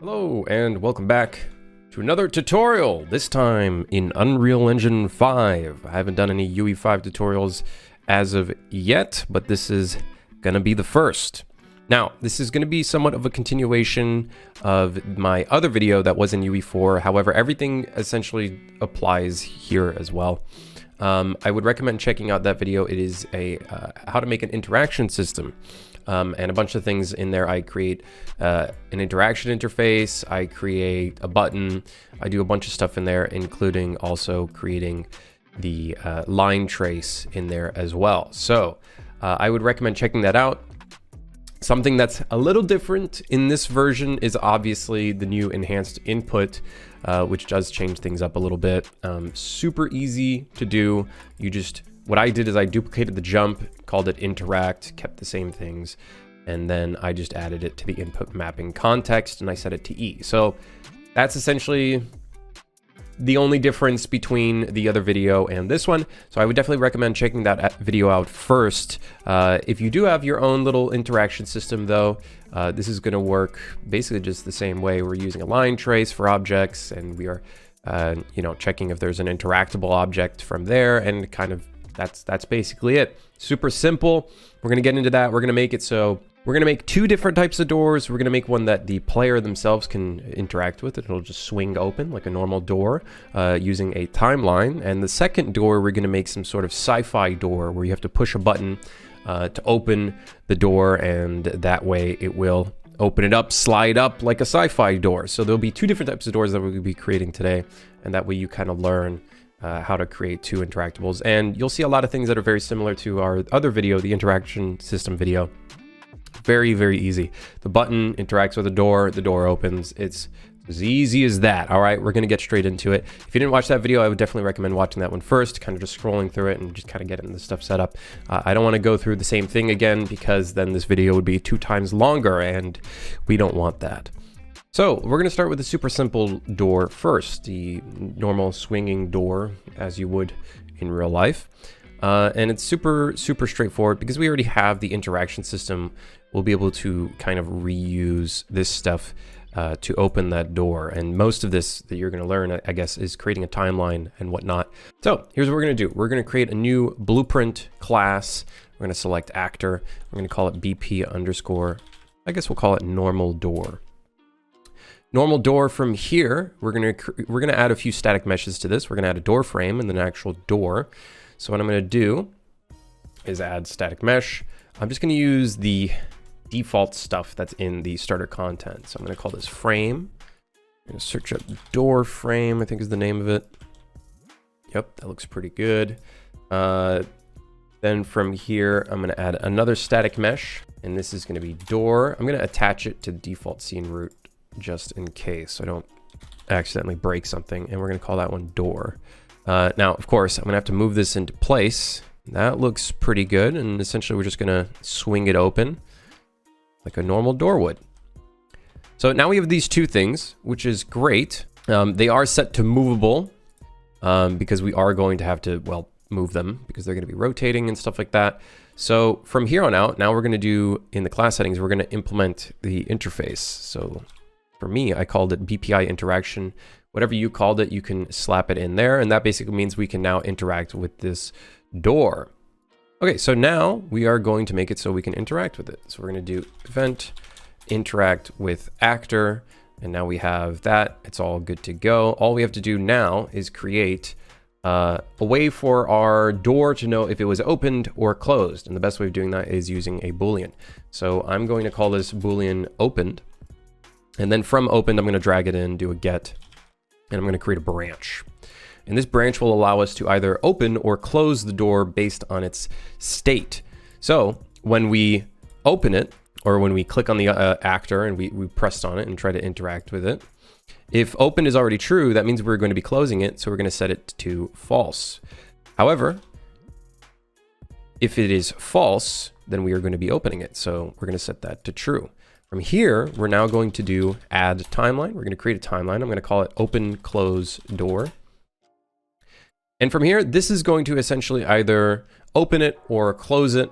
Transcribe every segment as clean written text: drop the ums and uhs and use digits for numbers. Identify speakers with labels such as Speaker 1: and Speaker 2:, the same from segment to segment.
Speaker 1: Hello and welcome back to another tutorial, this time in Unreal Engine 5. I haven't done any UE5 tutorials as of yet, but this is going to be the first. Now, this is going to be somewhat of a continuation of my other video that was in UE4. However, everything essentially applies here as well. I would recommend checking out that video. It is a how to make an interaction system. And a bunch of things in there. I create an interaction interface, I create a button, I do a bunch of stuff in there, including also creating the line trace in there as well. So I would recommend checking that out. Something that's a little different in this version is obviously the new enhanced input, which does change things up a little bit. Super easy to do. What I did is I duplicated the jump, called it interact, kept the same things, and then I just added it to the input mapping context and I set it to E. So that's essentially the only difference between the other video and this one. So I would definitely recommend checking that video out first. If you do have your own little interaction system though, this is going to work basically just the same way. We're using a line trace for objects, and we are checking if there's an interactable object from there, and kind of that's basically it. Super simple. We're going to get into that. We're going to make it so we're going to make two different types of doors. We're going to make one that the player themselves can interact with. It'll just swing open like a normal door using a timeline. And the second door, we're going to make some sort of sci-fi door where you have to push a button to open the door, and that way it will open it up, slide up like a sci-fi door. So there'll be two different types of doors that we'll be creating today, and that way you kind of learn how to create two interactables. And you'll see a lot of things that are very similar to our other video, the interaction system video. Very, very easy. The button interacts with the door opens. It's as easy as that. All right, we're going to get straight into it. If you didn't watch that video, I would definitely recommend watching that one first, kind of just scrolling through it and just kind of getting the stuff set up. I don't want to go through the same thing again, because then this video would be 2 times longer, and we don't want that. So we're going to start with a super simple door first, the normal swinging door as you would in real life. And it's super straightforward because we already have the interaction system. We'll be able to kind of reuse this stuff to open that door. And most of this that you're going to learn, I guess, is creating a timeline and whatnot. So here's what we're going to do. We're going to create a new blueprint class. We're going to select actor. We're going to call it BP underscore, I guess we'll call it normal door. Normal door. From here, we're gonna add a few static meshes to this. We're gonna add a door frame and then an actual door. So what I'm gonna do is add static mesh. I'm just gonna use the default stuff that's in the starter content. So I'm gonna call this frame. I'm gonna search up door frame, I think is the name of it. Yep, that looks pretty good. Then from here, I'm gonna add another static mesh, and this is gonna be door. I'm gonna attach it to the default scene root, just in case I don't accidentally break something, and we're going to call that one door. Now, of course, I'm going to have to move this into place. That looks pretty good, and essentially we're just going to swing it open like a normal door would. So now we have these two things, which is great. They are set to movable because we are going to have to, well, move them because they're going to be rotating and stuff like that. So from here on out, now we're going to do, in the class settings, we're going to implement the interface. So for me, I called it BPI interaction. Whatever you called it, you can slap it in there. And that basically means we can now interact with this door. Okay, so now we are going to make it so we can interact with it. So we're going to do event interact with actor. And now we have that. It's all good to go. All we have to do now is create a way for our door to know if it was opened or closed. And the best way of doing that is using a Boolean. So I'm going to call this Boolean opened. And then from opened, I'm going to drag it in, do a get, and I'm going to create a branch. And this branch will allow us to either open or close the door based on its state. So when we open it, or when we click on the actor and we pressed on it and try to interact with it, if open is already true, that means we're going to be closing it. So we're going to set it to false. However, if it is false, then we are going to be opening it. So we're going to set that to true. From here, we're now going to do add timeline. We're going to create a timeline. I'm going to call it open close door. And from here, this is going to essentially either open it or close it.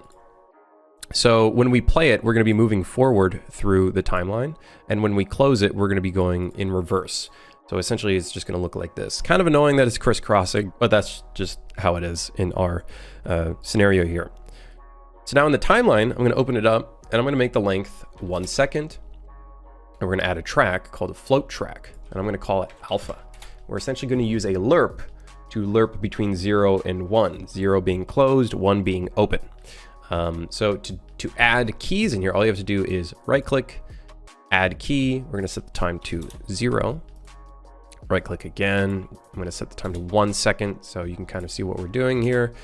Speaker 1: So when we play it, we're going to be moving forward through the timeline. And when we close it, we're going to be going in reverse. So essentially, it's just going to look like this. Kind of annoying that it's crisscrossing, but that's just how it is in our scenario here. So now in the timeline, I'm going to open it up and I'm going to make the length 1 second. And we're going to add a track called a float track. And I'm going to call it alpha. We're essentially going to use a lerp to lerp between 0 and 1. 0 being closed, 1 being open. So to add keys in here, all you have to do is right click, add key. We're going to set the time to 0. Right click again. I'm going to set the time to 1 second so you can kind of see what we're doing here.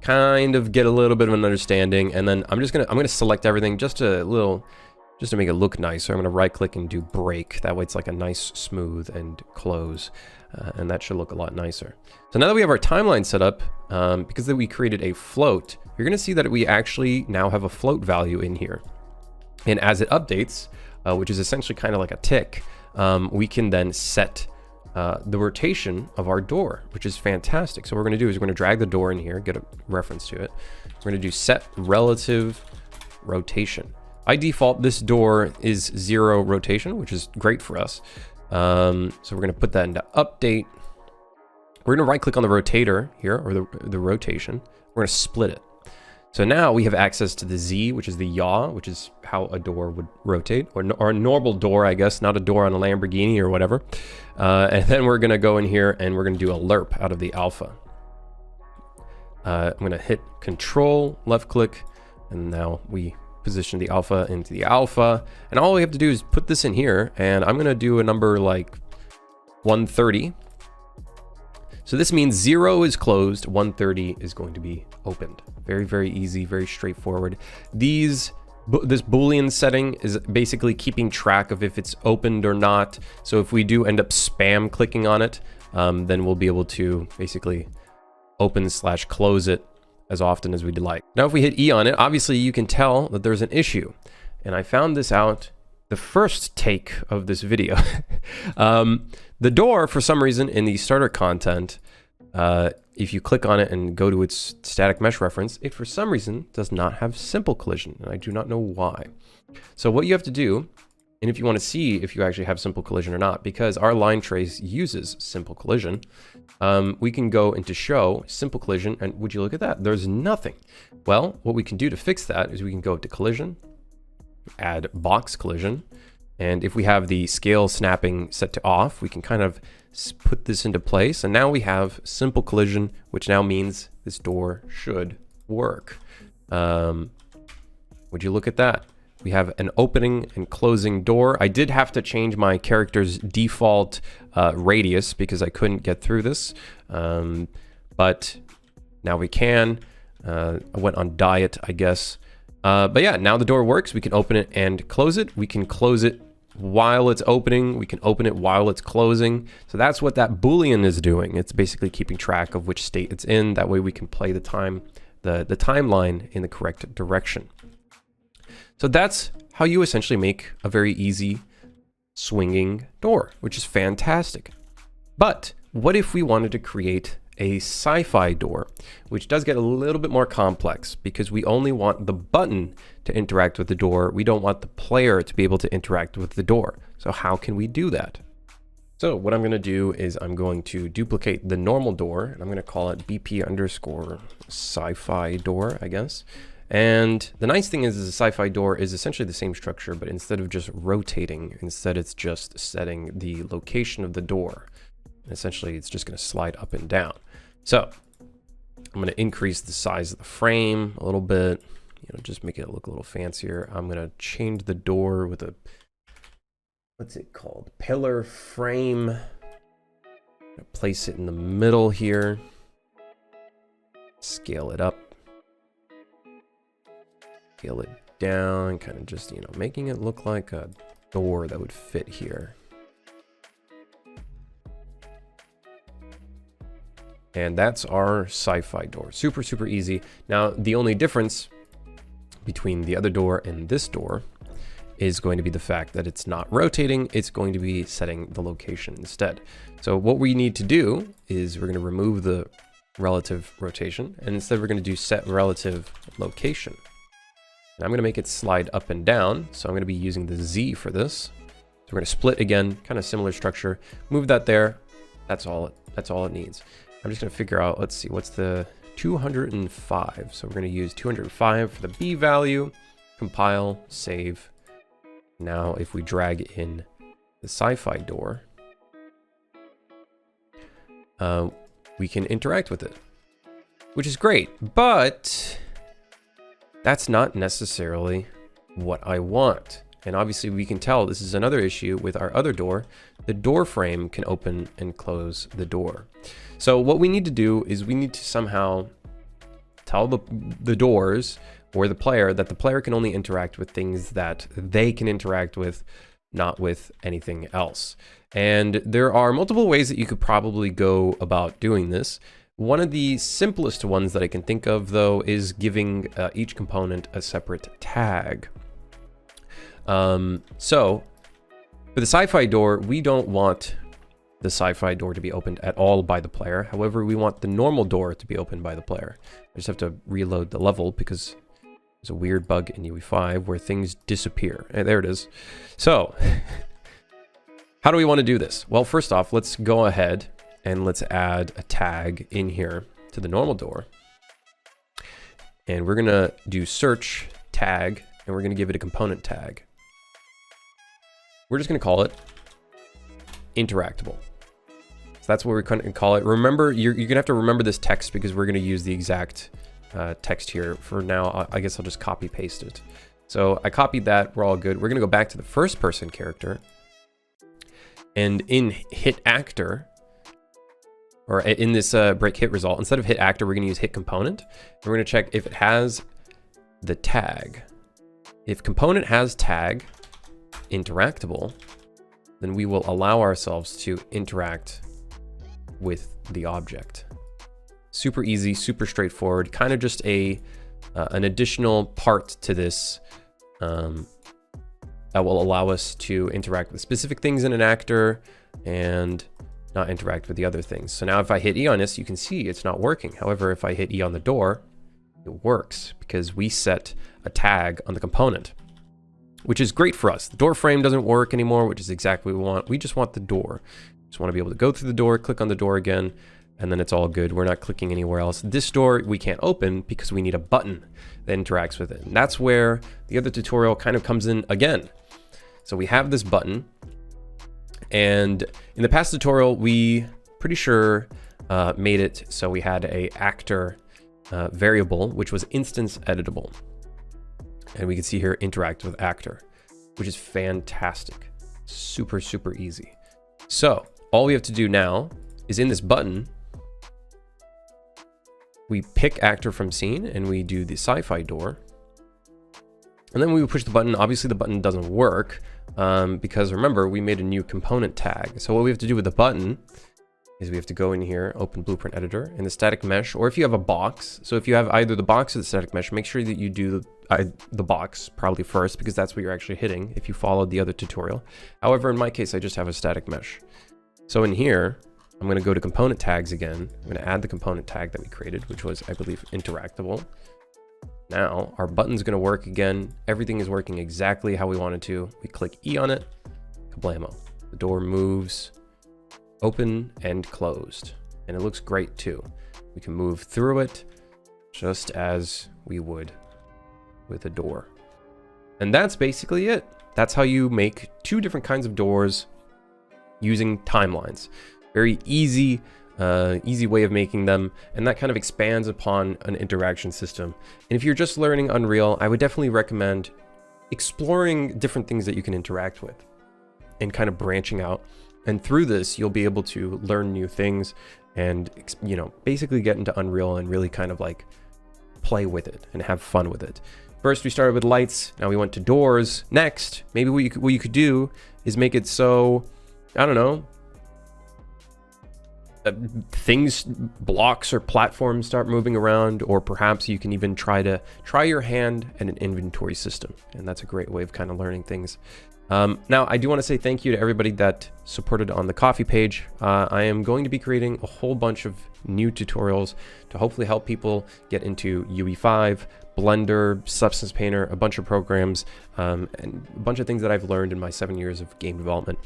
Speaker 1: Kind of get a little bit of an understanding. And then I'm going to select everything just to make it look nice. So I'm going to right click and do break. That way it's like a nice smooth and close. And that should look a lot nicer. So now that we have our timeline set up, because we created a float, you're going to see that we actually now have a float value in here. And as it updates, which is essentially kind of like a tick, we can then set the rotation of our door, which is fantastic. So what we're going to do is we're going to drag the door in here, get a reference to it. We're going to do set relative rotation. By default, this door is 0 rotation, which is great for us. So we're going to put that into update. We're going to right click on the rotator here, or the rotation. We're going to split it. So now we have access to the Z, which is the yaw, which is how a door would rotate, or a normal door, I guess, not a door on a Lamborghini or whatever. And then we're going to go in here and we're going to do a lerp out of the alpha. I'm going to hit Control, left click, and now we position the alpha into the alpha. And all we have to do is put this in here, and I'm going to do a number like 130. So this means 0 is closed, 130 is going to be opened. Very, very easy, very straightforward. This Boolean setting is basically keeping track of if it's opened or not. So if we do end up spam clicking on it, then we'll be able to basically open/close it as often as we'd like. Now, if we hit E on it, obviously you can tell that there's an issue. And I found this out the first take of this video. The door, for some reason, in the starter content, if you click on it and go to its static mesh reference, it for some reason does not have simple collision, and I do not know why. So what you have to do, and if you want to see if you actually have simple collision or not, because our line trace uses simple collision, we can go into show simple collision, and would you look at that? There's nothing. Well, what we can do to fix that is we can go to collision, add box collision, and if we have the scale snapping set to off, we can kind of put this into place, and now we have simple collision, which now means this door should work. Would you look at that? We have an opening and closing door. I did have to change my character's default radius because I couldn't get through this, but now we can. I went on diet, I guess. But yeah, now the door works. We can open it and close it. We can close it while it's opening. We can open it while it's closing. So that's what that Boolean is doing. It's basically keeping track of which state it's in. That way we can play the timeline in the correct direction. So that's how you essentially make a very easy swinging door, which is fantastic. But what if we wanted to create a SciFi door, which does get a little bit more complex because we only want the button to interact with the door. We don't want the player to be able to interact with the door. So how can we do that? So what I'm going to do is I'm going to duplicate the normal door, and I'm going to call it BP_SciFi door, I guess. And the nice thing is the SciFi door is essentially the same structure, but instead of just rotating, instead it's just setting the location of the door. Essentially, it's just going to slide up and down. So I'm going to increase the size of the frame a little bit, just make it look a little fancier. I'm going to change the door with a, what's it called? Pillar frame. Place it in the middle here. Scale it up. Scale it down, kind of just, making it look like a door that would fit here. And that's our SciFi door. Super, super easy. Now, the only difference between the other door and this door is going to be the fact that it's not rotating. It's going to be setting the location instead. So what we need to do is we're going to remove the relative rotation, and instead we're going to do set relative location. And I'm going to make it slide up and down. So I'm going to be using the Z for this. So we're going to split again, kind of similar structure. Move that there. That's all it needs. I'm just going to figure out, let's see, what's the 205. So we're going to use 205 for the B value, compile, save. Now, if we drag in the SciFi door, we can interact with it, which is great, but that's not necessarily what I want. And obviously we can tell this is another issue with our other door. The door frame can open and close the door. So what we need to do is we need to somehow tell the doors or the player that the player can only interact with things that they can interact with, not with anything else. And there are multiple ways that you could probably go about doing this. One of the simplest ones that I can think of, though, is giving each component a separate tag. So for the SciFi door, we don't want the SciFi door to be opened at all by the player. However, we want the normal door to be opened by the player. I just have to reload the level because there's a weird bug in UE5 where things disappear. And there it is. So how do we want to do this? Well, first off, let's go ahead and let's add a tag in here to the normal door. And we're going to do search tag, and we're going to give it a component tag. We're just going to call it interactable. So that's what we're going to call it. Remember, you're going to have to remember this text because we're going to use the exact text here. For now, I guess I'll just copy paste it. So I copied that. We're all good. We're going to go back to the first person character. And in hit actor, or in this break hit result, instead of hit actor, we're going to use hit component. We're going to check if it has the tag. If component has tag interactable, then we will allow ourselves to interact with the object. Super easy, super straightforward, kind of just an additional part to this that will allow us to interact with specific things in an actor and not interact with the other things. So now if I hit E on this, you can see it's not working. However, if I hit E on the door, it works because we set a tag on the component, which is great for us. The door frame doesn't work anymore, which is exactly what we want. We just want the door. Just want to be able to go through the door, click on the door again, and then it's all good. We're not clicking anywhere else. This door we can't open because we need a button that interacts with it. And that's where the other tutorial kind of comes in again. So we have this button, and in the past tutorial, we pretty sure made it so we had a actor variable, which was instance editable. And we can see here, interact with actor, which is fantastic. Super, super easy. So all we have to do now is in this button, we pick actor from scene and we do the SciFi door. And then we push the button. Obviously the button doesn't work because remember, we made a new component tag. So what we have to do with the button is we have to go in here, open Blueprint Editor in the static mesh, or if you have a box. So if you have either the box or the static mesh, make sure that you do the box probably first because that's what you're actually hitting if you followed the other tutorial. However, in my case, I just have a static mesh. So in here, I'm going to go to component tags again. I'm going to add the component tag that we created, which was, I believe, interactable. Now our button's going to work again. Everything is working exactly how we wanted to. We click E on it, kablamo. The door moves, open and closed. And it looks great too. We can move through it just as we would with a door. And that's basically it. That's how you make two different kinds of doors using timelines. Very easy way of making them, and that kind of expands upon an interaction system. And if you're just learning Unreal, I would definitely recommend exploring different things that you can interact with and kind of branching out. And through this, you'll be able to learn new things and, you know, basically get into Unreal and really kind of like play with it and have fun with it. First, we started with lights. Now we went to doors. Next, maybe what you could do is make it so, I don't know, things, blocks or platforms start moving around, or perhaps you can even try your hand at an inventory system. And that's a great way of kind of learning things. Now, I do want to say thank you to everybody that supported on the Ko-fi page. I am going to be creating a whole bunch of new tutorials to hopefully help people get into UE5, Blender, Substance Painter, a bunch of programs, and a bunch of things that I've learned in my 7 years of game development.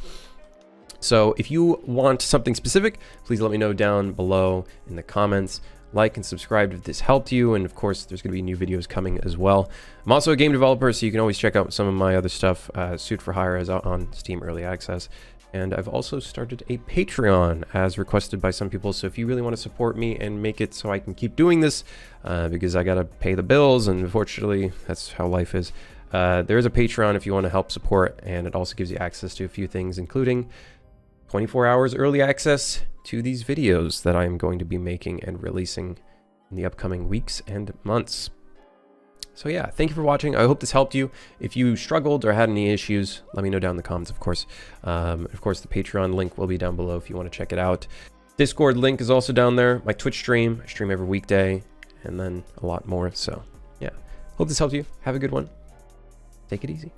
Speaker 1: So if you want something specific, please let me know down below in the comments. Like and subscribe if this helped you, and of course there's going to be new videos coming as well. I'm also a game developer, so you can always check out some of my other stuff. Suit for Hire is out on Steam Early Access, and I've also started a Patreon as requested by some people. So if you really want to support me and make it so I can keep doing this, because I gotta pay the bills, and unfortunately that's how life is, there is a Patreon if you want to help support, and it also gives you access to a few things, including 24 hours early access to these videos that I'm going to be making and releasing in the upcoming weeks and months. So yeah, thank you for watching. I hope this helped you. If you struggled or had any issues, let me know down in the comments, of course. Of course, the Patreon link will be down below if you want to check it out. Discord link is also down there. My Twitch stream, I stream every weekday, and then a lot more. So yeah, hope this helped you. Have a good one. Take it easy.